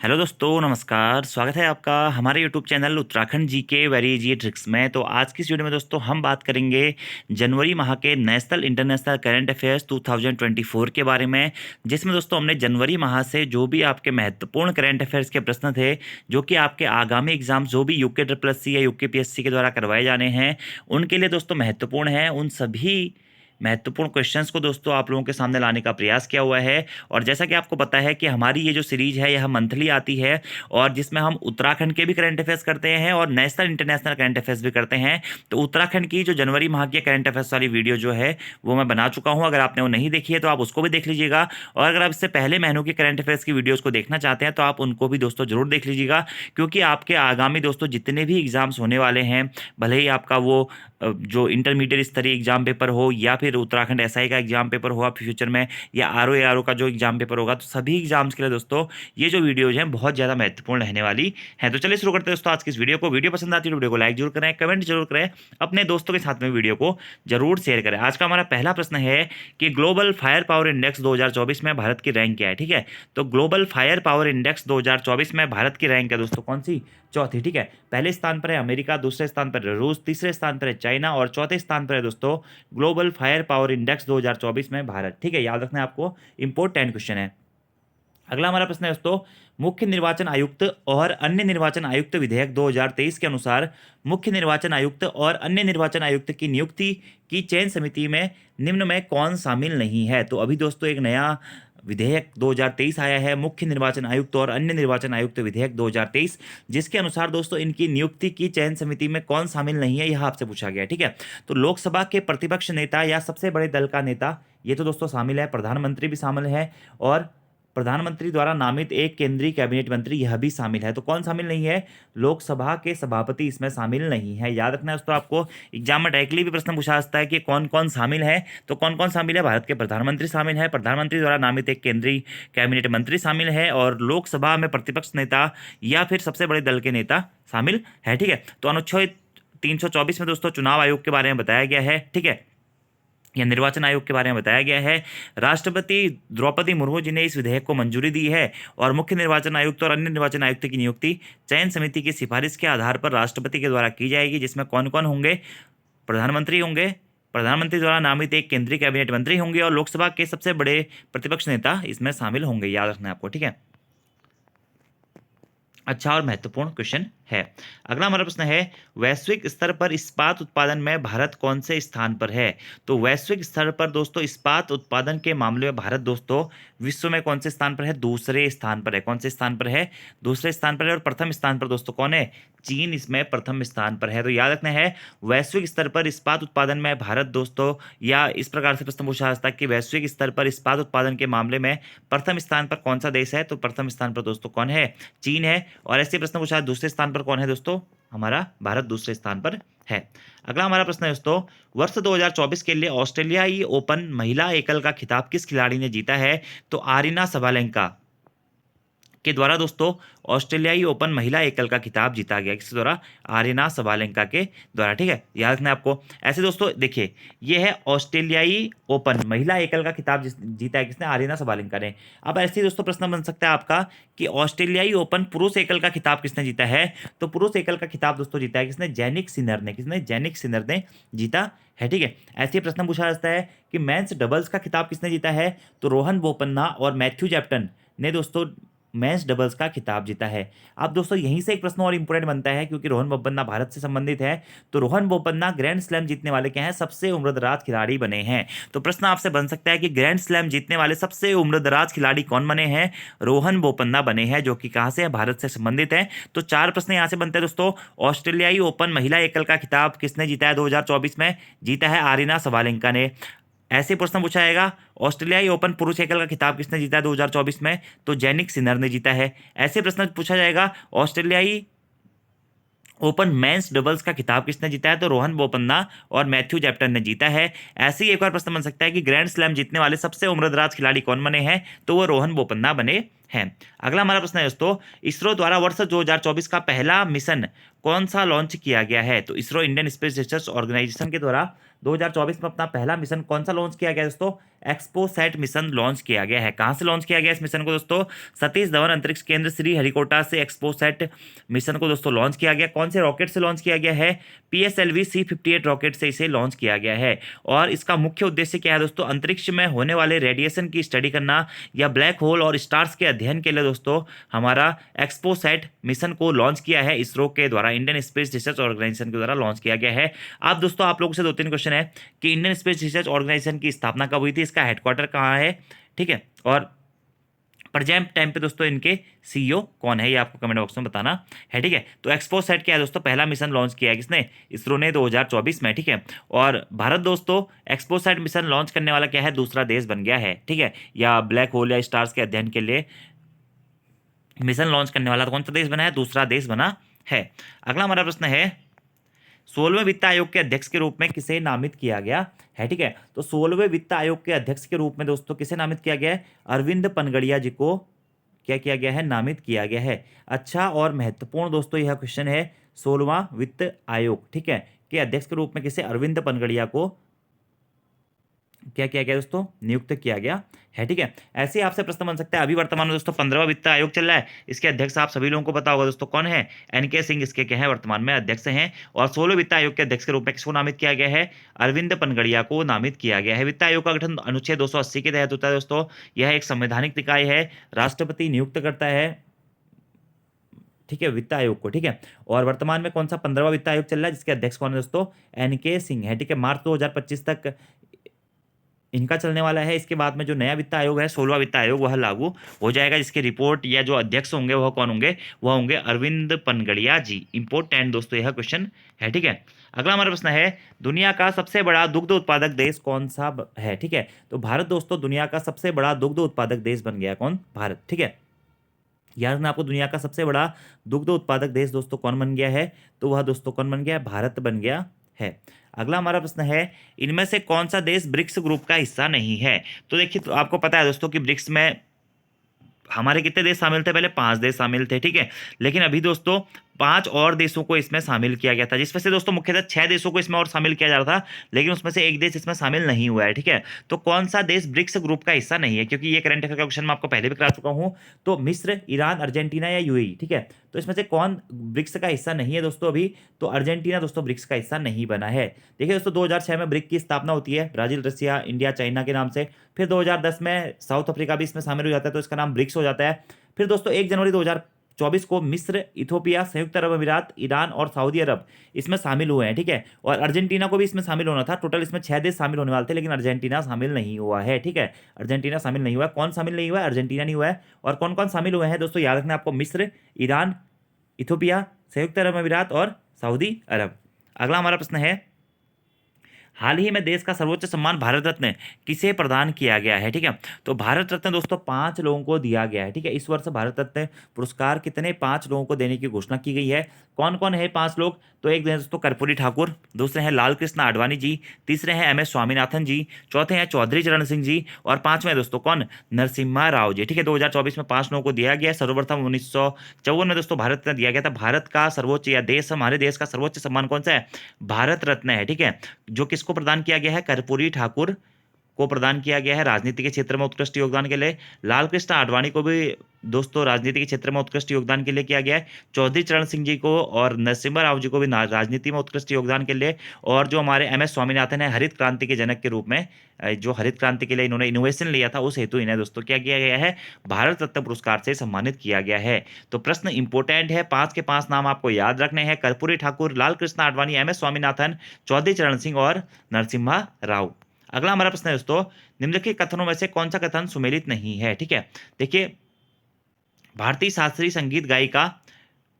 Hello दोस्तों, नमस्कार। स्वागत है आपका हमारे यूट्यूब चैनल उत्तराखंड जी के वेरी इजी ट्रिक्स में। तो आज की इस वीडियो में दोस्तों हम बात करेंगे जनवरी माह के नेशनल इंटरनेशनल करंट अफेयर्स 2024 के बारे में, जिसमें दोस्तों हमने जनवरी माह से जो भी आपके महत्वपूर्ण करंट अफेयर्स के प्रश्न थे, जो कि आपके आगामी एग्जाम जो भी यूके ट्रिपल एस सी या यूके पीएससी के द्वारा करवाए जाने हैं, उनके लिए दोस्तों महत्वपूर्ण है, उन सभी महत्वपूर्ण क्वेश्चंस को दोस्तों आप लोगों के सामने लाने का प्रयास किया हुआ है। और जैसा कि आपको पता है कि हमारी ये जो सीरीज है यह मंथली आती है, और जिसमें हम उत्तराखंड के भी करंट अफेयर्स करते हैं और नेशनल इंटरनेशनल करंट अफेयर्स भी करते हैं। तो उत्तराखंड की जो जनवरी माह की करंट अफेयर्स वाली वीडियो जो है वो मैं बना चुका हूँ। अगर आपने वो नहीं देखी है तो आप उसको भी देख लीजिएगा, और अगर आप इससे पहले महीनों की करंट अफेयर्स की वीडियोज़ को देखना चाहते हैं तो आप उनको भी दोस्तों जरूर देख लीजिएगा, क्योंकि आपके आगामी दोस्तों जितने भी एग्जाम्स होने वाले हैं, भले ही आपका वो जो इंटरमीडिएट स्तरीय एग्जाम पेपर हो या फिर उत्तराखंड एसआई का एग्जाम पेपर हो आप फ्यूचर में, या आरओ का जो एग्जाम पेपर होगा, तो सभी एग्जाम्स के लिए दोस्तों ये जो वीडियोज हैं बहुत ज़्यादा महत्वपूर्ण रहने वाली है। तो चलिए शुरू करते हैं दोस्तों आज की इस वीडियो को। वीडियो पसंद आती है तो वीडियो को लाइक जरूर करें, कमेंट जरूर करें, अपने दोस्तों के साथ में वीडियो को जरूर शेयर करें। आज का हमारा पहला प्रश्न है कि ग्लोबल फायर पावर इंडेक्स 2024 में भारत की रैंक क्या है। ठीक है, तो ग्लोबल फायर पावर इंडेक्स 2024 में भारत की रैंक है दोस्तों कौन सी? चौथी। ठीक है, पहले स्थान पर है अमेरिका, दूसरे स्थान पर है रूस, तीसरे स्थान पर है चाइना और चौथे स्थान पर है दोस्तों ग्लोबल फायर पावर इंडेक्स 2024 में भारत। ठीक है, याद रखना है आपको, इंपॉर्टेंट क्वेश्चन है। अगला हमारा प्रश्न है दोस्तों, मुख्य निर्वाचन आयुक्त और अन्य निर्वाचन आयुक्त विधेयक 2023 के अनुसार मुख्य निर्वाचन आयुक्त और अन्य निर्वाचन आयुक्त की नियुक्ति की चयन समिति में निम्न में कौन शामिल नहीं है। तो अभी दोस्तों एक नया विधेयक 2023 आया है, मुख्य निर्वाचन आयुक्त और अन्य निर्वाचन आयुक्त विधेयक 2023, जिसके अनुसार दोस्तों इनकी नियुक्ति की चयन समिति में कौन शामिल नहीं है, यह आपसे पूछा गया है। ठीक है, तो लोकसभा के प्रतिपक्ष नेता या सबसे बड़े दल का नेता, ये तो दोस्तों शामिल है, प्रधानमंत्री भी शामिल है, और प्रधानमंत्री द्वारा नामित एक केंद्रीय कैबिनेट मंत्री यह भी शामिल है। तो कौन शामिल नहीं है? लोकसभा के सभापति इसमें शामिल नहीं है। याद रखना है दोस्तों, आपको एग्जाम में डायरेक्टली भी प्रश्न पूछा सकता है कि कौन कौन शामिल है। तो कौन कौन शामिल है? भारत के प्रधानमंत्री शामिल है, प्रधानमंत्री द्वारा नामित एक केंद्रीय कैबिनेट मंत्री शामिल है, और लोकसभा में प्रतिपक्ष नेता या फिर सबसे बड़े दल के नेता शामिल है। ठीक है, तो अनुच्छेद 324 में दोस्तों चुनाव आयोग के बारे में बताया गया है। ठीक है, या निर्वाचन आयोग के बारे में बताया गया है। राष्ट्रपति द्रौपदी मुर्मू जी ने इस विधेयक को मंजूरी दी है, और मुख्य निर्वाचन आयुक्त और अन्य निर्वाचन आयुक्त की नियुक्ति चयन समिति की सिफारिश के आधार पर राष्ट्रपति के द्वारा की जाएगी, जिसमें कौन कौन होंगे? प्रधानमंत्री होंगे, प्रधानमंत्री द्वारा नामित एक केंद्रीय कैबिनेट मंत्री होंगे, और लोकसभा के सबसे बड़े प्रतिपक्ष नेता इसमें शामिल होंगे। याद रखना है आपको। ठीक है, अच्छा और महत्वपूर्ण क्वेश्चन है। अगला हमारा प्रश्न है, वैश्विक स्तर पर इस्पात उत्पादन में भारत कौन से स्थान पर है। तो वैश्विक स्तर पर दोस्तों इस्पात उत्पादन के मामले में भारत दोस्तों विश्व में कौन से स्थान पर है? दूसरे स्थान पर है। कौन से स्थान पर है? दूसरे स्थान पर है। और प्रथम स्थान पर दोस्तों कौन है? चीन इसमें प्रथम स्थान पर है। तो याद रखना है, वैश्विक स्तर पर इस्पात उत्पादन में भारत दोस्तों, या इस प्रकार से प्रश्न पूछा जा सकता है कि वैश्विक स्तर पर इस्पात उत्पादन के मामले में प्रथम स्थान पर कौन सा देश है। तो प्रथम स्थान पर दोस्तों कौन है? चीन है। और ऐसे प्रश्न पूछा दूसरे स्थान पर कौन है दोस्तों? हमारा भारत दूसरे स्थान पर है। अगला हमारा प्रश्न है दोस्तों, वर्ष 2024 के लिए ऑस्ट्रेलियाई ओपन महिला एकल का खिताब किस खिलाड़ी ने जीता है। तो आरीना सबालेंका के द्वारा दोस्तों ऑस्ट्रेलियाई ओपन महिला एकल का खिताब जीता गया। किसके द्वारा? आरीना सबालेंका के द्वारा। ठीक है, याद रखना है आपको। ऐसे दोस्तों देखिए, ये है ऑस्ट्रेलियाई ओपन महिला एकल का खिताब जीता है किसने? आरीना सबालेंका ने। अब ऐसे ही दोस्तों प्रश्न बन सकता है आपका कि ऑस्ट्रेलियाई ओपन पुरुष एकल का खिताब किसने जीता है। तो पुरुष एकल का खिताब दोस्तों जीता है किसने? जैनिक सिनर ने। किसने? जैनिक सिनर ने जीता है। ठीक है, ऐसे ही प्रश्न पूछा जाता है कि मेंस डबल्स का खिताब किसने जीता है। तो रोहन बोपन्ना और मैथ्यू जैप्टन ने दोस्तों मेंस डबल्स का खिताब जीता है। अब दोस्तों यहीं से एक प्रश्न और इंपोर्टेंट बनता है, क्योंकि रोहन बोपन्ना भारत से संबंधित है। तो रोहन बोपन्ना ग्रैंड स्लैम जीतने वाले क्या हैं? सबसे उम्रदराज खिलाड़ी बने हैं। तो प्रश्न आपसे बन सकता है कि ग्रैंड स्लैम जीतने वाले सबसे उम्रदराज खिलाड़ी कौन बने हैं? रोहन बोपन्ना बने हैं, जो कि कहां से है? भारत से संबंधित है। तो चार प्रश्न यहां से बनते हैं दोस्तों। ऑस्ट्रेलियाई ओपन महिला एकल का खिताब किसने जीता है 2024 में? जीता है आरीना सबालेंका ने। ऐसे प्रश्न पूछा जाएगा, ऑस्ट्रेलियाई ओपन पुरुष एकल का खिताब किसने जीता है 2024 में? तो जैनिक सिनर ने जीता है। ऐसे प्रश्न पूछा जाएगा, ऑस्ट्रेलियाई ओपन मेंस डबल्स का खिताब किसने जीता है? तो रोहन बोपन्ना और मैथ्यू जैप्टन ने जीता है। ऐसे ही एक और प्रश्न बन सकता है कि ग्रैंड स्लैम जीतने वाले सबसे उम्रदराज खिलाड़ी कौन बने हैं? तो वो रोहन बोपन्ना बने हैं। अगला हमारा प्रश्न है दोस्तों, इसरो द्वारा वर्ष 2024 का पहला मिशन कौन सा लॉन्च किया गया है? तो ISRO Indian space research organisation के द्वारा 2024 में अपना पहला मिशन कौन सा लॉन्च किया गया दोस्तों? एक्सपोसैट मिशन लॉन्च किया गया है। कहाँ से लॉन्च किया गया इस मिशन को दोस्तों? सतीश धवन अंतरिक्ष केंद्र श्री हरिकोटा से एक्सपोसैट मिशन को दोस्तों लॉन्च किया गया। कौन से रॉकेट से लॉन्च किया गया है? PSLV C-58 रॉकेट से इसे लॉन्च किया गया है। और इसका मुख्य उद्देश्य क्या है दोस्तों? अंतरिक्ष में होने वाले रेडिएशन की स्टडी करना या ब्लैक होल और स्टार्स के अध्ययन के लिए दोस्तों हमारा एक्सपोसैट मिशन को लॉन्च किया है इसरो के द्वारा, इंडियन स्पेस रिसर्च ऑर्गेनाइजेशन के द्वारा लॉन्च किया गया है। अब दोस्तों आप लोगों से 2-3 क्वेश्चन है कि इंडियन स्पेस रिसर्च ऑर्गेनाइजेशन की स्थापना कब हुई थी, इसका हेडक्वार्टर कहाँ है, ठीक है, और प्रेजेंट टाइम पे दोस्तों इनके CEO कौन है, ये आपको कमेंट बॉक्स में बताना है, ठीक है। तो एक्सपोसैट क्या है दोस्तों? पहला मिशन लॉन्च किया है किसने? इसरो ने 2024 में, ठीक है। और भारत दोस्तों एक्सपोसैट मिशन लॉन्च करने वाला क्या है? दूसरा देश बन गया है, ठीक है, या ब्लैक होल या स्टार्स के अध्ययन के लिए मिशन लॉन्च करने वाला कौन सा देश बना है? दूसरा देश बना है। अगला हमारा प्रश्न है 16वें वित्त आयोग के अध्यक्ष के रूप में किसे नामित किया गया है, ठीक है। तो 16वें वित्त आयोग के अध्यक्ष के रूप में दोस्तों किसे नामित किया गया है? अरविंद पनगड़िया जी को क्या किया गया है? नामित किया गया है। अच्छा और महत्वपूर्ण दोस्तों यह क्वेश्चन है, 16वां वित्त आयोग, ठीक है, के अध्यक्ष के रूप में किसे? अरविंद पनगड़िया को क्या किया गया दोस्तों? नियुक्त किया गया है, ठीक है। ऐसे ही आपसे प्रश्न बन सकता है। अभी वर्तमान में दोस्तों 15वां वित्त आयोग चल रहा है, इसके अध्यक्ष आप सभी लोगों को पता होगा दोस्तों कौन है? NK सिंह इसके क्या है? वर्तमान में अध्यक्ष हैं। और 16वें वित्त आयोग के अध्यक्ष के रूप में किसको नामित किया गया है? अरविंद पनगड़िया को नामित किया गया है। वित्त आयोग का गठन अनुच्छेद 280 के तहत होता है दोस्तों। यह एक संवैधानिक निकाय है, राष्ट्रपति नियुक्त करता है, ठीक है, वित्त आयोग को, ठीक है। और वर्तमान में कौन सा 15वां वित्त आयोग चल रहा है जिसके अध्यक्ष कौन है दोस्तों? NK सिंह है, ठीक है। मार्च 2025 तक इनका चलने वाला है। इसके बाद में जो नया वित्त आयोग है 16वां वित्त आयोग वह लागू हो जाएगा, जिसके रिपोर्ट या जो अध्यक्ष होंगे वह कौन होंगे? वह होंगे अरविंद पनगड़िया जी। इंपॉर्टेंट दोस्तों यह क्वेश्चन है, ठीक है। अगला हमारा प्रश्न है दुनिया का सबसे बड़ा दुग्ध उत्पादक देश कौन सा है, ठीक है। तो भारत दोस्तों दुनिया का सबसे बड़ा दुग्ध उत्पादक देश बन गया। कौन? भारत, ठीक है। याद रखना आपको, दुनिया का सबसे बड़ा दुग्ध उत्पादक देश दोस्तों कौन बन गया है? तो वह दोस्तों कौन बन गया? भारत बन गया है। अगला हमारा प्रश्न है इनमें से कौन सा देश ब्रिक्स ग्रुप का हिस्सा नहीं है? तो देखिए, तो आपको पता है दोस्तों कि ब्रिक्स में हमारे कितने देश शामिल थे? पहले 5 देश शामिल थे, ठीक है। लेकिन अभी दोस्तों 5 और देशों को इसमें शामिल किया गया था, जिसमें से दोस्तों मुख्यतः 6 देशों को इसमें और शामिल किया जा रहा था, लेकिन उसमें से एक देश इसमें शामिल नहीं हुआ है, ठीक है। तो कौन सा देश ब्रिक्स ग्रुप का हिस्सा नहीं है? क्योंकि ये करंट अफेयर का क्वेश्चन मैं आपको पहले भी करा चुका हूँ। तो मिस्र, ईरान, अर्जेंटीना या UAE, ठीक है। तो इसमें से कौन ब्रिक्स का हिस्सा नहीं है दोस्तों अभी? तो अर्जेंटीना दोस्तों ब्रिक्स का हिस्सा नहीं बना है। देखिए दोस्तों 2006 में ब्रिक की स्थापना होती है, ब्राजील, रसिया, इंडिया, चाइना के नाम से। फिर 2010 में साउथ अफ्रीका भी इसमें शामिल हो जाता है, तो इसका नाम ब्रिक्स हो जाता है। फिर दोस्तों 1 जनवरी 2024 को मिस्र, इथोपिया, संयुक्त अरब अमीरात, ईरान और सऊदी अरब इसमें शामिल हुए हैं, ठीक है। और अर्जेंटीना को भी इसमें शामिल होना था। टोटल इसमें 6 देश शामिल होने वाले थे, लेकिन अर्जेंटीना शामिल नहीं हुआ है, ठीक है। अर्जेंटीना शामिल नहीं हुआ है। कौन शामिल नहीं हुआ है? अर्जेंटीना नहीं हुआ है। और कौन कौन शामिल हुए हैं दोस्तों? याद रखना आपको, मिस्र, ईरान, इथोपिया, संयुक्त अरब अमीरात और सऊदी अरब। अगला हमारा प्रश्न है हाल ही में देश का सर्वोच्च सम्मान भारत रत्न किसे प्रदान किया गया है, ठीक है। तो भारत रत्न दोस्तों 5 लोगों को दिया गया है, ठीक है। इस वर्ष भारत रत्न पुरस्कार कितने? 5 लोगों को देने की घोषणा की गई है। कौन कौन है 5 लोग? तो एक हैं दोस्तों कर्पूरी ठाकुर, दूसरे हैं लाल कृष्ण आडवाणी जी, तीसरे हैं MS स्वामीनाथन जी, चौथे हैं चौधरी चरण सिंह जी, और 5वें दोस्तों कौन? नरसिम्हा राव जी, ठीक है। 2024 में 5 लोगों को दिया गया। सर्वप्रथम 1954 में दोस्तों भारत रत्न दिया गया था। भारत का सर्वोच्च या देश, हमारे देश का सर्वोच्च सम्मान कौन सा है? भारत रत्न है, ठीक है। जो किसको प्रदान किया गया है? कर्पूरी ठाकुर को प्रदान किया गया है राजनीति के क्षेत्र में उत्कृष्ट योगदान के लिए। लाल कृष्ण आडवाणी को भी दोस्तों राजनीति के क्षेत्र में उत्कृष्ट योगदान के लिए किया गया है। चौधरी चरण सिंह जी को और नरसिम्हा राव जी को भी राजनीति में उत्कृष्ट योगदान के लिए। और जो हमारे MS स्वामीनाथन है, हरित क्रांति के जनक के रूप में, जो हरित क्रांति के लिए इन्होंने इनोवेशन लिया था, उस हेतु इन्हें दोस्तों क्या किया गया है? भारत रत्न पुरस्कार से सम्मानित किया गया है। तो प्रश्न इंपोर्टेंट है, 5 के 5 नाम आपको याद रखने हैं। कर्पूरी ठाकुर, लाल कृष्ण आडवाणी, MS स्वामीनाथन, चौधरी चरण सिंह और नरसिम्हा राव। अगला हमारा प्रश्न है दोस्तों निम्नलिखित कथनों में से कौन सा कथन सुमेलित नहीं है, ठीक है। देखिए, भारतीय शास्त्रीय संगीत गायिका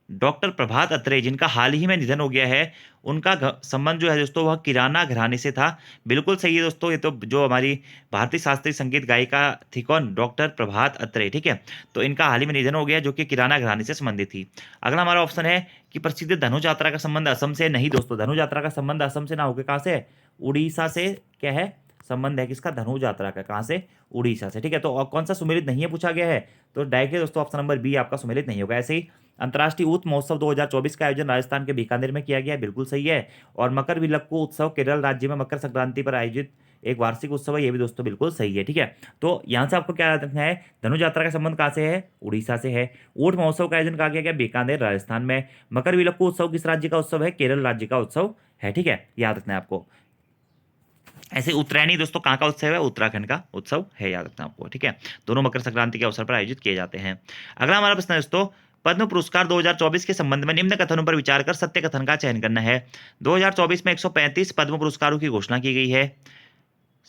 डॉक्टर प्रभात अत्रेय जिनका हाल ही में निधन हो गया है, उनका संबंध जो है दोस्तों वह किराना घराने से था। बिल्कुल सही है दोस्तों, ये तो जो हमारी भारतीय शास्त्रीय संगीत गायिका थी कौन? डॉक्टर प्रभात अत्रेय, ठीक है। तो इनका हाल ही में निधन हो गया, जो कि किराना घराने से संबंधित थी। अगला हमारा ऑप्शन है कि प्रसिद्ध धनुष यात्रा का संबंध असम से। नहीं दोस्तों, धनुष यात्रा का संबंध असम से ना होकर कहाँ से? उड़ीसा से क्या है? संबंध है किसका? धनुष यात्रा का। कहाँ से? उड़ीसा से, ठीक है। तो और कौन सा सुमेलित नहीं है पूछा गया है? तो डायरेक्टली दोस्तों ऑप्शन नंबर बी आपका सुमेलित नहीं होगा। ऐसे ही अंतर्राष्ट्रीय ऊत महोत्सव 2024 का आयोजन राजस्थान के बीकानेर में किया गया, बिल्कुल सही है। और मकर विलक्कू उत्सव केरल राज्य में मकर संक्रांति पर आयोजित एक वार्षिक उत्सव है, ये भी दोस्तों बिल्कुल सही है। ठीक है, तो यहाँ से आपको क्या याद रखना है, धनु यात्रा का संबंध कहाँ से है, उड़ीसा से है। ऊंट महोत्सव का आयोजन कहाँ किया गया, बीकानेर राजस्थान में। मकर विलक्कू उत्सव किस राज्य का उत्सव है, केरल राज्य का उत्सव है। ठीक है, याद रखना है आपको। ऐसे उत्तरायणी दोस्तों कहाँ का उत्सव है, उत्तराखंड का उत्सव है, याद रखना आपको। ठीक है, दोनों मकर संक्रांति के अवसर पर आयोजित किए जाते हैं। अगला हमारा प्रश्न है दोस्तों, पद्म पुरस्कार 2024 के संबंध में निम्न कथनों पर विचार कर सत्य कथन का चयन करना है। 2024 में 135 पद्म पुरस्कारों की घोषणा की गई है।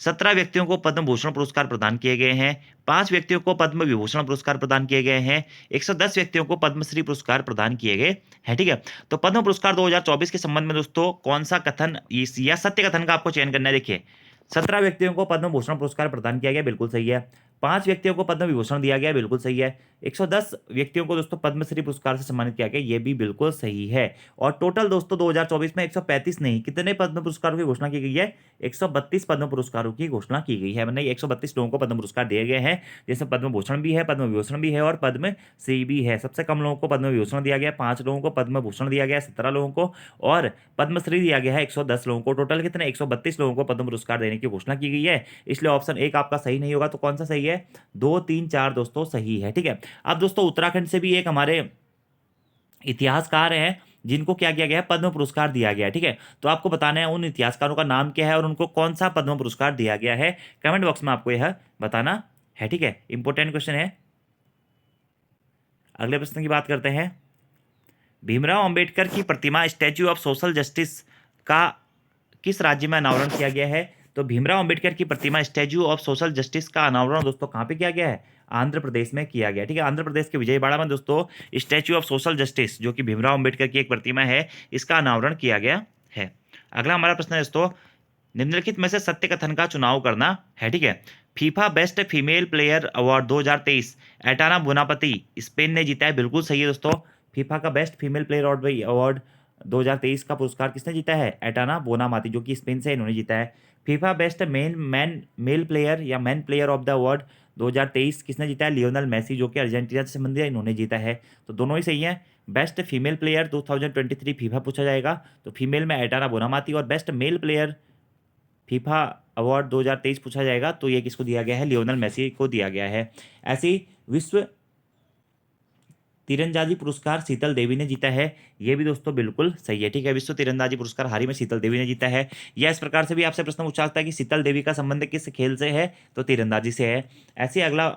17 व्यक्तियों को पद्म भूषण पुरस्कार प्रदान किए गए हैं। 5 व्यक्तियों को पद्म विभूषण पुरस्कार प्रदान किए गए हैं। 110 व्यक्तियों को पद्मश्री पुरस्कार प्रदान किए गए हैं। ठीक है, तो पद्म पुरस्कार 2024 के संबंध में दोस्तों कौन सा कथन या सत्य कथन का आपको चयन करना है। देखिए, 17 व्यक्तियों को पद्म भूषण पुरस्कार प्रदान किया गया, बिल्कुल सही है। 5 व्यक्तियों को पद्म विभूषण दिया गया, बिल्कुल सही है। 110 व्यक्तियों को दोस्तों पद्मश्री पुरस्कार से सम्मानित किया गया, ये भी बिल्कुल सही है। और टोटल दोस्तों 2024 में 135 नहीं, कितने पद्म पुरस्कारों की घोषणा की गई है, 132 पद्म पुरस्कारों की घोषणा की गई है। मतलब 132 लोगों को पद्म पुरस्कार दिए गए हैं, जैसे पद्म भूषण भी है, पद्म विभूषण भी है और पद्मश्री भी है। सबसे कम लोगों को पद्म विभूषण दिया गया, 5 लोगों को पद्म भूषण दिया गया, 17 लोगों को, और पद्मश्री दिया गया है 110 लोगों को। टोटल कितने, 132 लोगों को पद्म पुरस्कार देने की घोषणा की गई है। इसलिए ऑप्शन 1 आपका सही नहीं होगा। तो कौन सा सही है, 2, 3, 4 दोस्तों सही है। ठीक है, अब दोस्तों उत्तराखंड से भी एक हमारे इतिहासकार हैं जिनको क्या किया गया है, पद्म पुरस्कार दिया गया है। ठीक है, तो आपको बताना है उन इतिहासकारों का नाम क्या है और उनको कौन सा पद्म पुरस्कार दिया गया है। कमेंट बॉक्स में आपको यह बताना है। ठीक है, इंपॉर्टेंट क्वेश्चन है। अगले प्रश्न की बात करते हैं। भीमराव अंबेडकर की प्रतिमा स्टैच्यू ऑफ सोशल जस्टिस का किस राज्य में अनावरण किया गया है। तो भीमराव अंबेडकर की प्रतिमा स्टैच्यू ऑफ सोशल जस्टिस का अनावरण दोस्तों कहाँ पे किया गया है, आंध्र प्रदेश में किया गया। ठीक है, आंध्र प्रदेश के विजयवाड़ा में दोस्तों स्टैच्यू ऑफ सोशल जस्टिस जो कि भीमराव अंबेडकर की एक प्रतिमा है, इसका अनावरण किया गया है। अगला हमारा प्रश्न है दोस्तों, निम्नलिखित में से सत्य कथन का चुनाव करना है। ठीक है, FIFA best female player award 2023 Aitana Bonmati Spain ने जीता है, बिल्कुल सही है दोस्तों। फीफा का बेस्ट फीमेल प्लेयर अवार्ड 2023 का पुरस्कार किसने जीता है, एटाना बोनामाती, जो कि स्पेन से इन्होंने जीता है। फीफा बेस्ट मेल प्लेयर या man player of the award 2023 किसने जीता है, लियोनल मेसी, जो कि अर्जेंटीना से संबंधित है, इन्होंने जीता है। तो दोनों ही सही हैं। बेस्ट फीमेल प्लेयर 2023 फीफा पूछा जाएगा, तो फीमेल में एटाना बोनामाती, और best male player FIFA award 2023 पूछा जाएगा तो ये किसको दिया गया है, लियोनल मेसी को दिया गया है। ऐसे ही विश्व तीरंदाजी पुरस्कार शीतल देवी ने जीता है, ये भी दोस्तों बिल्कुल सही है। ठीक है, विश्व तीरंदाजी पुरस्कार हाल ही में शीतल देवी ने जीता है। या इस प्रकार से भी आपसे प्रश्न पूछा सकता है कि शीतल देवी का संबंध किस खेल से है, तो तीरंदाजी से है। ऐसे अगला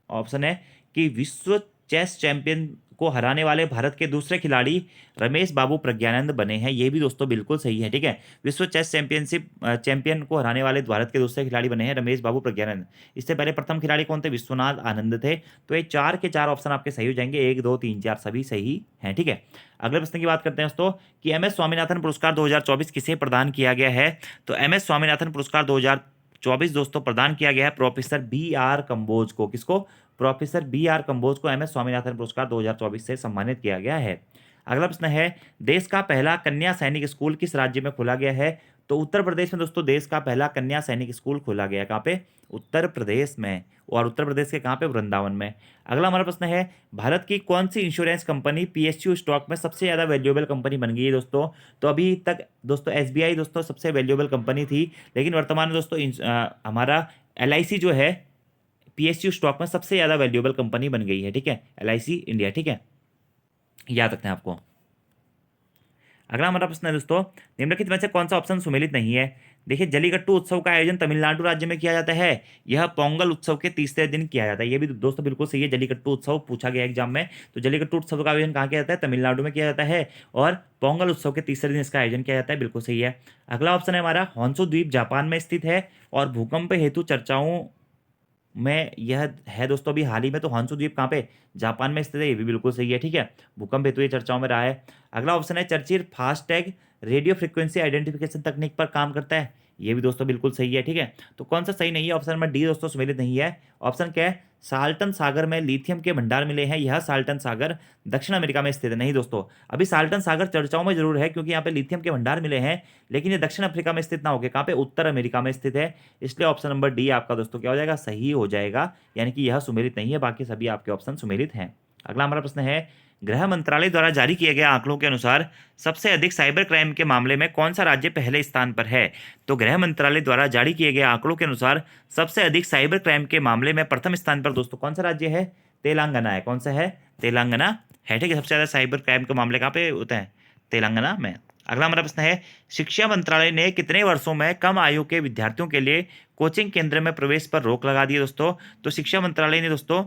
ऑप्शन है कि विश्व चेस चैंपियन को हराने वाले भारत के दूसरे खिलाड़ी रमेश बाबू प्रज्ञानंद बने हैं, ये भी दोस्तों बिल्कुल सही है। ठीक है, विश्व चेस चैंपियन को हराने वाले भारत के दूसरे खिलाड़ी बने हैं रमेश बाबू प्रज्ञानंद। इससे पहले प्रथम खिलाड़ी कौन थे, विश्वनाथ आनंद थे। तो ये 4 के 4 ऑप्शन आपके सही हो जाएंगे, 1, 2, 3, 4 सभी सही हैं। ठीक है, अगले प्रश्न की बात करते हैं दोस्तों कि एम एस स्वामीनाथन पुरस्कार 2024 किसे प्रदान किया गया है। तो एम एस स्वामीनाथन पुरस्कार 2024 दोस्तों प्रदान किया गया है प्रोफेसर बी आर कंबोज को। किसको, प्रोफेसर बी आर कंबोज को एम एस स्वामीनाथन पुरस्कार 2024 से सम्मानित किया गया है। अगला प्रश्न है, देश का पहला कन्या सैनिक स्कूल किस राज्य में खोला गया है। तो उत्तर प्रदेश में दोस्तों देश का पहला कन्या सैनिक स्कूल खोला गया, कहाँ पे, उत्तर प्रदेश में, और उत्तर प्रदेश के कहाँ पे, वृंदावन में। अगला हमारा प्रश्न है, भारत की कौन सी इंश्योरेंस कंपनी पीएसयू स्टॉक में सबसे ज़्यादा वैल्यूएबल कंपनी बन गई है दोस्तों। तो अभी तक दोस्तों एसबीआई दोस्तों सबसे वैल्यूएबल कंपनी थी, लेकिन वर्तमान में दोस्तों हमारा एलआईसी जो है पीएसयू स्टॉक में सबसे ज़्यादा वैल्यूएबल कंपनी बन गई है। ठीक है, एलआईसी इंडिया। ठीक है, याद रखना है आपको। अगला हमारा प्रश्न है दोस्तों, निम्नलिखित में से कौन सा ऑप्शन सुमेलित नहीं है। देखिए, जलीकट्टू उत्सव का आयोजन तमिलनाडु राज्य में किया जाता है, यह पोंगल उत्सव के तीसरे दिन किया जाता है, ये भी दोस्तों बिल्कुल सही है। जलीकट्टू उत्सव पूछा गया एग्जाम में, तो जलीकट्टू उत्सव का आयोजन कहाँ किया जाता है, तमिलनाडु में किया जाता है, और पोंगल उत्सव के तीसरे दिन इसका आयोजन किया जाता है, बिल्कुल सही है। अगला ऑप्शन है हमारा, होन्शु द्वीप जापान में स्थित है और भूकंप हेतु चर्चाओं में यह है दोस्तों अभी हाल ही में। तो होन्शु द्वीप कहाँ पे, जापान में स्थित है, ये भी बिल्कुल सही है। ठीक है, भूकंप हेतु ये चर्चाओं में रहा है। अगला ऑप्शन है, Churchill FASTag radio frequency identification तकनीक पर काम करता है, ये भी दोस्तों बिल्कुल सही है। ठीक है, तो कौन सा सही नहीं है, ऑप्शन नंबर डी दोस्तों सुमेलित नहीं है। ऑप्शन क्या है, साल्टन सागर में लिथियम के भंडार मिले हैं, यह साल्टन सागर दक्षिण अमेरिका में स्थित है। नहीं दोस्तों, अभी साल्टन सागर चर्चाओं में जरूर है क्योंकि यहाँ पे लिथियम के भंडार मिले हैं, लेकिन ये दक्षिण अफ्रीका में स्थित ना होकर कहाँ पे, उत्तर अमेरिका में स्थित है। इसलिए ऑप्शन नंबर डी आपका दोस्तों क्या हो जाएगा, सही हो जाएगा, यानी कि यह सुमेलित नहीं है, बाकी सभी आपके ऑप्शन सुमेलित हैं। अगला हमारा प्रश्न है, गृह मंत्रालय द्वारा जारी किए गए आंकड़ों के अनुसार सबसे अधिक साइबर क्राइम के मामले में कौन सा राज्य पहले स्थान पर है? तो गृह मंत्रालय द्वारा जारी किए गए आंकड़ों के अनुसार सबसे अधिक साइबर क्राइम के मामले में प्रथम स्थान पर दोस्तों कौन सा राज्य है? तेलंगाना है। कौन सा है? तेलंगाना है। ठीक है, सबसे ज्यादा साइबर क्राइम के मामले कहाँ पे होते हैं? तेलंगाना में। अगला हमारा प्रश्न है, शिक्षा मंत्रालय ने कितने वर्षों में कम आयु के विद्यार्थियों के लिए कोचिंग केंद्र में प्रवेश पर रोक लगा दी है दोस्तों? तो शिक्षा मंत्रालय ने दोस्तों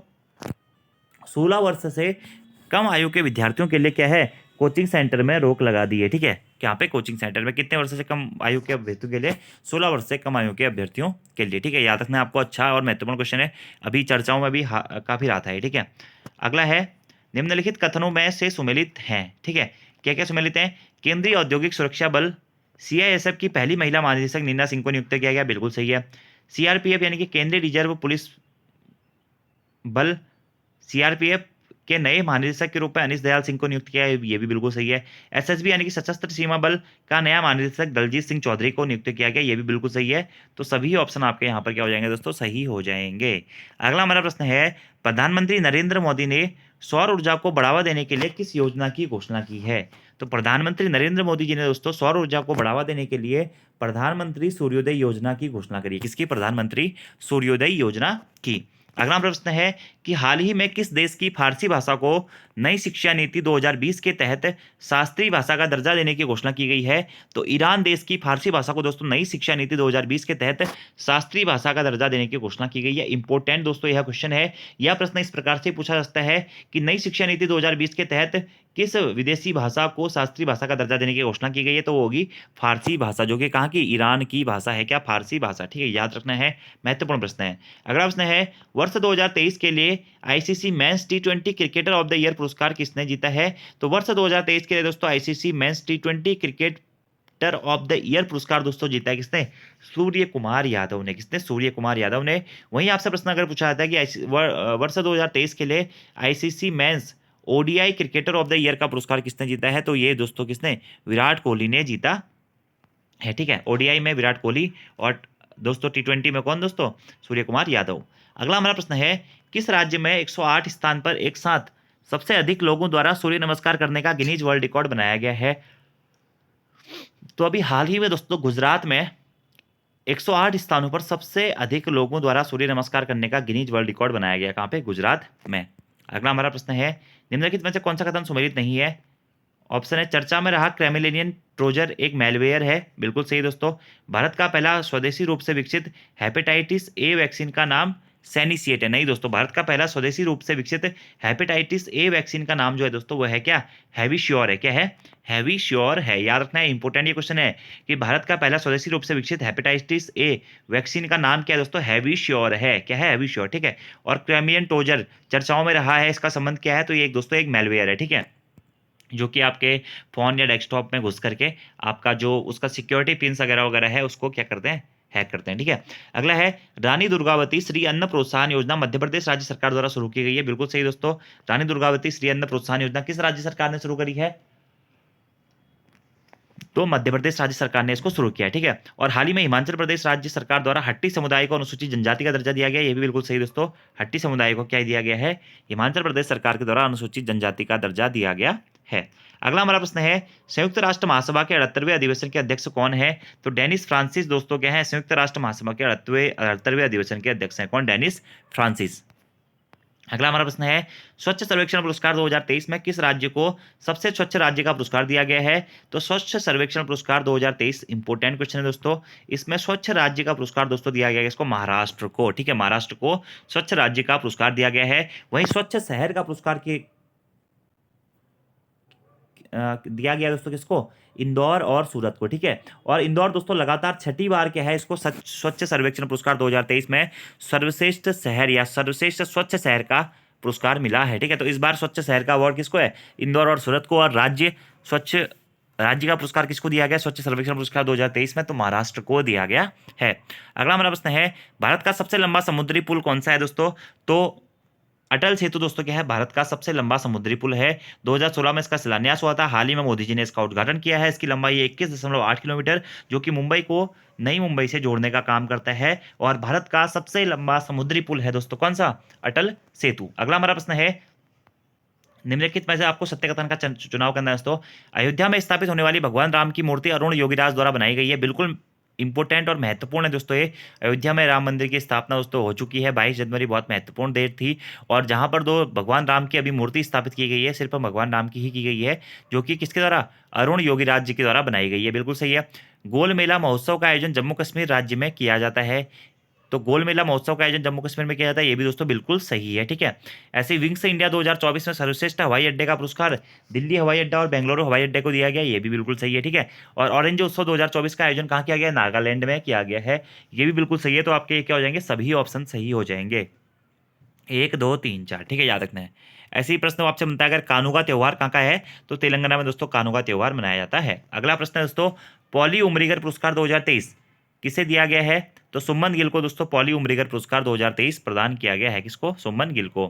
16 वर्ष से कम आयु के विद्यार्थियों के लिए क्या है? कोचिंग सेंटर में रोक लगा दी है। ठीक है, यहाँ पे कोचिंग सेंटर में कितने वर्ष से कम आयु के अभ्यर्थियों के लिए? 16 वर्ष से कम आयु के अभ्यर्थियों के लिए। ठीक है, याद रखना आपको, अच्छा और महत्वपूर्ण क्वेश्चन है, अभी चर्चाओं में भी काफी रहा था ये। ठीक है, अगला है, निम्नलिखित कथनों में से सुमेलित हैं। ठीक है, क्या क्या सुमेलित हैं? केंद्रीय औद्योगिक सुरक्षा बल सीआईएसएफ की पहली महिला महानिदेशक नीना सिंह को नियुक्त किया गया, बिल्कुल सही है। सीआरपीएफ यानी कि केंद्रीय रिजर्व पुलिस बल, सीआरपीएफ के नए महानिदेशक के रूप में अनिश दयाल सिंह को नियुक्त किया है, ये भी बिल्कुल सही है। एसएसबी यानी कि सशस्त्र सीमा बल का नया महानिदेशक दलजीत सिंह चौधरी को नियुक्त किया गया, ये भी बिल्कुल सही है। तो सभी ऑप्शन आपके यहाँ पर क्या हो जाएंगे दोस्तों? सही हो जाएंगे। अगला हमारा प्रश्न है, प्रधानमंत्री नरेंद्र मोदी ने सौर ऊर्जा को बढ़ावा देने के लिए किस योजना की घोषणा की है? तो प्रधानमंत्री नरेंद्र मोदी जी ने दोस्तों सौर ऊर्जा को बढ़ावा देने के लिए प्रधानमंत्री सूर्योदय योजना की घोषणा करी। किसकी? प्रधानमंत्री सूर्योदय योजना की। अगला प्रश्न है कि हाल ही में किस देश की फारसी भाषा को नई शिक्षा नीति 2020 के तहत शास्त्रीय भाषा का दर्जा देने की घोषणा की गई है? तो ईरान देश की फारसी भाषा को दोस्तों नई शिक्षा नीति 2020 के तहत शास्त्रीय भाषा का दर्जा देने की घोषणा की गई है। इंपॉर्टेंट दोस्तों यह क्वेश्चन है। यह प्रश्न इस प्रकार से पूछा जा सकता है कि नई शिक्षा नीति 2020 के तहत किस विदेशी भाषा को शास्त्रीय भाषा का दर्जा देने की घोषणा की गई है? तो वो होगी फारसी भाषा, जो कि कहाँ की? ईरान की भाषा है। क्या? फारसी भाषा। ठीक है, याद रखना है, महत्वपूर्ण प्रश्न है। अगला प्रश्न है, वर्ष 2023 के लिए ICC men's T20 cricketer of the year पुरस्कार किसने जीता है? तो वर्ष 2023 के लिए दोस्तों ICC men's T20 cricketer of the year पुरस्कार दोस्तों जीता है किसने? सूर्य कुमार यादव ने। किसने? सूर्य कुमार यादव ने। वहीं आपसे प्रश्न अगर पूछा जाता है कि वर्ष 2023 के लिए ICC men's ODI cricketer of the year का पुरस्कार किसने जीता है? तो ये दोस्तों किसने? विराट कोहली ने जीता है। ठीक है, ओडीआई में विराट कोहली और दोस्तों टी20 में कौन दोस्तों? सूर्य कुमार यादव। अगला हमारा प्रश्न है, किस राज्य में 108 स्थान पर एक साथ सबसे अधिक लोगों द्वारा सूर्य नमस्कार करने का गिनीज वर्ल्ड रिकॉर्ड बनाया गया है? तो अभी हाल ही में दोस्तों गुजरात में 108 स्थानों पर सबसे अधिक लोगों द्वारा सूर्य नमस्कार करने का गिनीज वर्ल्ड रिकॉर्ड बनाया गया। कहाँ पे? गुजरात में। अगला हमारा प्रश्न है, निम्नलिखित में से कौन सा कथन सुमेलित नहीं है? ऑप्शन है, चर्चा में रहा क्रेमिलियन ट्रोजर एक मैलवेयर है, बिल्कुल सही दोस्तों। भारत का पहला स्वदेशी रूप से विकसित हेपेटाइटिस ए वैक्सीन का नाम सेनिसिएट है। नहीं दोस्तों, भारत का पहला स्वदेशी रूप से विकसित हेपेटाइटिस ए वैक्सीन का नाम जो है दोस्तों वो है क्या? हैवीश्योर है। क्या है? हैवीश्योर है। याद रखना है, इंपॉर्टेंट ये क्वेश्चन है कि भारत का पहला स्वदेशी रूप से विकसित हेपेटाइटिस ए वैक्सीन का नाम क्या है दोस्तों? हैवीश्योर है। क्या है? हैवीश्योर। ठीक है, और क्रेमिलियन ट्रोजर चर्चाओं में रहा है, इसका संबंध क्या है? तो ये दोस्तों एक मैलवेयर है। ठीक है, जो कि आपके फ़ोन या डेस्कटॉप में घुस करके आपका जो उसका सिक्योरिटी पिन्स वगैरह वगैरह है उसको क्या करते हैं? हैक करते हैं। ठीक है, अगला है, रानी दुर्गावती श्री अन्न प्रोत्साहन योजना मध्य प्रदेश राज्य सरकार द्वारा शुरू की गई है, बिल्कुल सही दोस्तों। रानी दुर्गावती श्री अन्न प्रोत्साहन योजना किस राज्य सरकार ने शुरू करी है? तो मध्य प्रदेश राज्य सरकार ने इसको शुरू किया। ठीक है, और हाल ही में हिमाचल प्रदेश राज्य सरकार द्वारा हट्टी समुदाय को अनुसूचित जनजाति का दर्जा दिया गया, ये भी बिल्कुल सही दोस्तों। हट्टी समुदाय को क्या दिया गया है? हिमाचल प्रदेश सरकार के द्वारा अनुसूचित जनजाति का दर्जा दिया गया है। अगला हमारा प्रश्न है, संयुक्त राष्ट्र महासभा के 78वें अधिवेशन के अध्यक्ष कौन है? तो डेनिस फ्रांसिस दोस्तों क्या है? संयुक्त राष्ट्र महासभा के 78वें अधिवेशन के अध्यक्ष हैं। कौन? Dennis Francis. अगला हमारा प्रश्न है, स्वच्छ सर्वेक्षण पुरस्कार 2023 में किस राज्य को सबसे स्वच्छ राज्य का पुरस्कार दिया गया है? तो स्वच्छ सर्वेक्षण पुरस्कार 2023 इंपोर्टेंट क्वेश्चन है दोस्तों। इसमें स्वच्छ राज्य का पुरस्कार दोस्तों दिया गया है इसको महाराष्ट्र को। ठीक है, महाराष्ट्र को स्वच्छ राज्य का पुरस्कार दिया गया है। वहीं स्वच्छ शहर का पुरस्कार की दिया गया दोस्तों किसको? इंदौर और सूरत को। ठीक है, और इंदौर दोस्तों लगातार छठी बार क्या है इसको स्वच्छ सर्वेक्षण पुरस्कार 2023 में सर्वश्रेष्ठ शहर या सर्वश्रेष्ठ स्वच्छ शहर का पुरस्कार मिला है। ठीक है, तो इस बार स्वच्छ शहर का अवार्ड किसको है? इंदौर और सूरत को। और राज्य का पुरस्कार किसको दिया गया स्वच्छ सर्वेक्षण पुरस्कार 2023 में? तो महाराष्ट्र को दिया गया है। अगला हमारा प्रश्न है, भारत का सबसे लंबा समुद्री पुल कौन सा है दोस्तों? तो अटल सेतु दोस्तों क्या है? भारत का सबसे लंबा समुद्री पुल है। 2016 में इसका शिलान्यास हुआ था। हाल ही में मोदी जी ने इसका उद्घाटन किया है। इसकी लंबाई 21.8 किलोमीटर, जो कि मुंबई को नई मुंबई से जोड़ने का काम करता है। और भारत का सबसे लंबा समुद्री पुल है दोस्तों कौन सा? अटल सेतु। अगला हमारा प्रश्न है, निम्नलिखित में से आपको सत्य कथन का चुनाव करना है दोस्तों। अयोध्या में स्थापित होने वाली भगवान राम की मूर्ति अरुण योगीराज द्वारा बनाई गई है। बिल्कुल इंपॉर्टेंट और महत्वपूर्ण है दोस्तों ये। अयोध्या में राम मंदिर की स्थापना दोस्तों हो चुकी है। 22 जनवरी बहुत महत्वपूर्ण डेट थी। और जहां पर दो भगवान राम की अभी मूर्ति स्थापित की गई है, सिर्फ भगवान राम की ही की गई है, जो कि किसके द्वारा, अरुण योगीराज जी के द्वारा बनाई गई है। बिल्कुल सही है। गोल मेला महोत्सव का आयोजन जम्मू कश्मीर राज्य में किया जाता है। तो गोल मेला महोत्सव का आयोजन जम्मू कश्मीर में किया जाता है, ये भी दोस्तों बिल्कुल सही है। ठीक है। ऐसे विंग्स इंडिया 2024 में सर्वश्रेष्ठ हवाई अड्डे का पुरस्कार दिल्ली हवाई अड्डा और बेंगलुरु हवाई अड्डे को दिया गया, ये भी बिल्कुल सही है। ठीक है। और ऑरेंज उत्सव 2024 का आयोजन कहाँ किया गया, नागालैंड में किया गया है, ये भी बिल्कुल सही है। तो आपके क्या हो जाएंगे, सभी ऑप्शन सही हो जाएंगे। 1 2 3 4, ठीक है, याद रखना है। ऐसे ही प्रश्न आपसे बनता है, अगर कानूगा त्योहार कहाँ का है, तो तेलंगाना में दोस्तों कानूगा त्योहार मनाया जाता है। अगला प्रश्न है दोस्तों, पॉली उमरीगर पुरस्कार 2023 किसे दिया गया है, तो सुमन गिल को दोस्तों पॉली उमरीगर पुरस्कार 2023 प्रदान किया गया है। किसको, सुमन गिल को।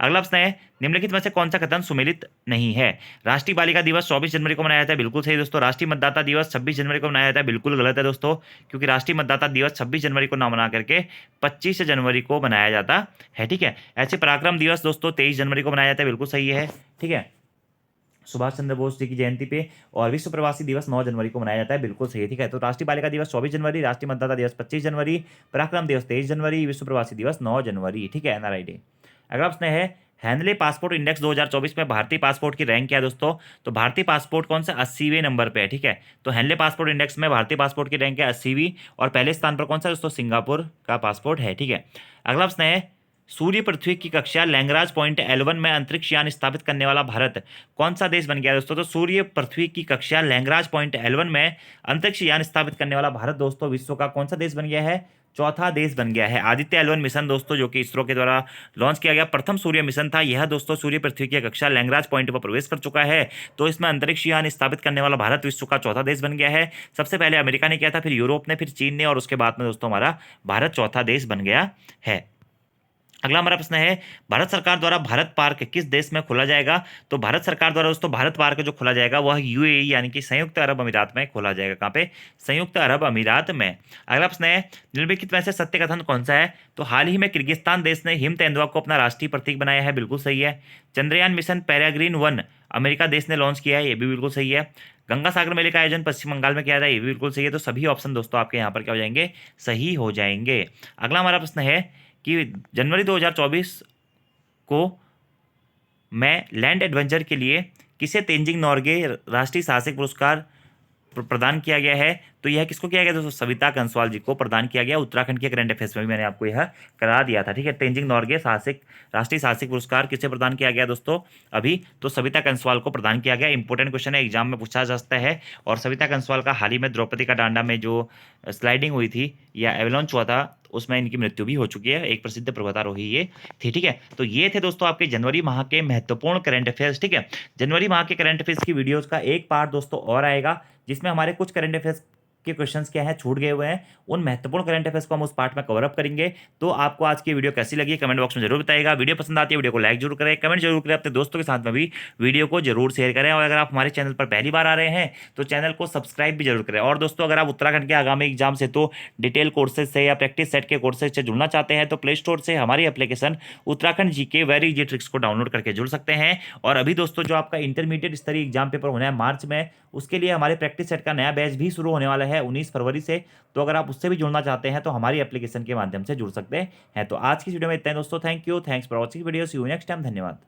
अगला प्रश्न है, निम्नलिखित में से कौन सा कथन सुमेलित नहीं है। राष्ट्रीय बालिका दिवस 24 जनवरी को मनाया जाता है, बिल्कुल सही दोस्तों। राष्ट्रीय मतदाता दिवस 26 जनवरी को मनाया जाता है, बिल्कुल गलत है दोस्तों, क्योंकि राष्ट्रीय मतदाता दिवस 26 जनवरी को ना मना करके 25 जनवरी को मनाया जाता है। ठीक है। ऐसे पराक्रम दिवस दोस्तों 23 जनवरी को मनाया जाता है, बिल्कुल सही है। ठीक है। सुभाष चंद्र बोस जी की जयंती पे। और विश्व प्रवासी दिवस 9 जनवरी को मनाया जाता है, बिल्कुल सही है। ठीक है। तो राष्ट्रीय बालिका दिवस 24 जनवरी, राष्ट्रीय मतदाता दिवस 25 जनवरी, पराक्रम दिवस 23 जनवरी, विश्व प्रवासी दिवस 9 जनवरी। ठीक है, एनआरआई डे। अगला प्रश्न है, हैंडले पासपोर्ट इंडेक्स 2024 में भारतीय पासपोर्ट की रैंक क्या है दोस्तों, तो भारतीय पासपोर्ट कौन सा 80वें नंबर पे है। ठीक है। तो हैंडले पासपोर्ट इंडेक्स में भारतीय पासपोर्ट की रैंक है 80वीं, और पहले स्थान पर कौन सा दोस्तों, सिंगापुर का पासपोर्ट है। ठीक है। अगला प्रश्न है, सूर्य पृथ्वी की कक्षा लैंग्राज पॉइंट L1 में अंतरिक्ष यान स्थापित करने वाला भारत कौन सा देश बन गया दोस्तों, तो सूर्य पृथ्वी की कक्षा लैंग्राज पॉइंट L1 में अंतरिक्ष यान स्थापित करने वाला भारत दोस्तों विश्व का कौन सा देश बन गया है, चौथा देश बन गया है। आदित्य L1 मिशन दोस्तों, जो कि इसरो के द्वारा लॉन्च किया गया प्रथम सूर्य मिशन था, यह दोस्तों सूर्य पृथ्वी की कक्षा लैंग्राज पॉइंट पर प्रवेश कर चुका है। तो इसमें अंतरिक्ष यान स्थापित करने वाला भारत विश्व का चौथा देश बन गया है। सबसे पहले अमेरिका ने किया था, फिर यूरोप ने, फिर चीन ने, और उसके बाद में दोस्तों हमारा भारत चौथा देश बन गया है। अगला हमारा प्रश्न है, भारत सरकार द्वारा भारत पार्क किस देश में खोला जाएगा, तो भारत सरकार द्वारा दोस्तों भारत पार्क जो खोला जाएगा वह यूएई यानी कि संयुक्त अरब अमीरात में खोला जाएगा। कहाँ पे, संयुक्त अरब अमीरात में। अगला प्रश्न है, निम्नलिखित में से सत्य कथन कौन सा है, तो हाल ही में किर्गिस्तान देश ने हिम तेंदुआ को अपना राष्ट्रीय प्रतीक बनाया है, बिल्कुल सही है। चंद्रयान मिशन पेरेग्रीन 1 अमेरिका देश ने लॉन्च किया है, ये भी बिल्कुल सही है। गंगा सागर मेले का आयोजन पश्चिम बंगाल में किया था, ये भी बिल्कुल सही है। तो सभी ऑप्शन दोस्तों आपके यहाँ पर क्या हो जाएंगे, सही हो जाएंगे। अगला हमारा प्रश्न है कि जनवरी 2024 को मैं लैंड एडवेंचर के लिए किसे तेंजिंग नॉर्गे राष्ट्रीय साहसिक पुरस्कार प्रदान किया गया है, तो यह किसको किया गया दोस्तों, सविता कंसवाल जी को प्रदान किया गया। उत्तराखंड के करंट अफेयर्स में भी मैंने आपको यह करा दिया था। ठीक है। तेंजिंग नॉर्गे साहसिक राष्ट्रीय साहसिक पुरस्कार किसे प्रदान किया गया दोस्तों अभी, तो सविता कंसवाल को प्रदान किया गया। इंपॉर्टेंट क्वेश्चन है, एग्जाम में पूछा जा सकता है। और सविता कंसवाल का हाल ही में द्रौपदी का डांडा में जो स्लाइडिंग हुई थी या एवलॉन्च हुआ था, उसमें इनकी मृत्यु भी हो चुकी है। एक प्रसिद्ध पर्वतारोही ये थी। ठीक है। तो ये थे दोस्तों आपके जनवरी माह के महत्वपूर्ण करंट अफेयर्स। ठीक है। जनवरी माह के करंट अफेयर्स की वीडियोस का एक पार्ट दोस्तों और आएगा, जिसमें हमारे कुछ करंट अफेयर्स के क्वेश्चंस क्या हैं छूट गए हुए हैं, उन महत्वपूर्ण करंट अफेयर्स को हम उस पार्ट में कवर अप करेंगे। तो आपको आज की वीडियो कैसी लगी कमेंट बॉक्स में जरूर बताइएगा। वीडियो पसंद आती है वीडियो को लाइक जरूर करें, कमेंट जरूर करें, अपने दोस्तों के साथ में भी वीडियो को जरूर शेयर करें। और अगर आप हमारे चैनल पर पहली बार आ रहे हैं तो चैनल को सब्सक्राइब भी जरूर करें। और दोस्तों अगर आप उत्तराखंड के आगामी एग्जाम से तो डिटेल कोर्सेज से या प्रैक्टिस सेट के कोर्सेज से जुड़ना चाहते हैं, तो प्ले स्टोर से हमारी application Uttarakhand GK very easy tricks को डाउनलोड करके जुड़ सकते हैं। और अभी दोस्तों जो आपका इंटरमीडिएट स्तरीय एग्जाम पेपर होना है मार्च में, उसके लिए हमारे प्रैक्टिस सेट का नया बैच भी शुरू होने वाला है 19 फरवरी से। तो अगर आप उससे भी जुड़ना चाहते हैं तो हमारी एप्लीकेशन के माध्यम से जुड़ सकते हैं। तो आज की वीडियो में इतना ही दोस्तों। Thank you, thanks for watching video, see you next time, धन्यवाद।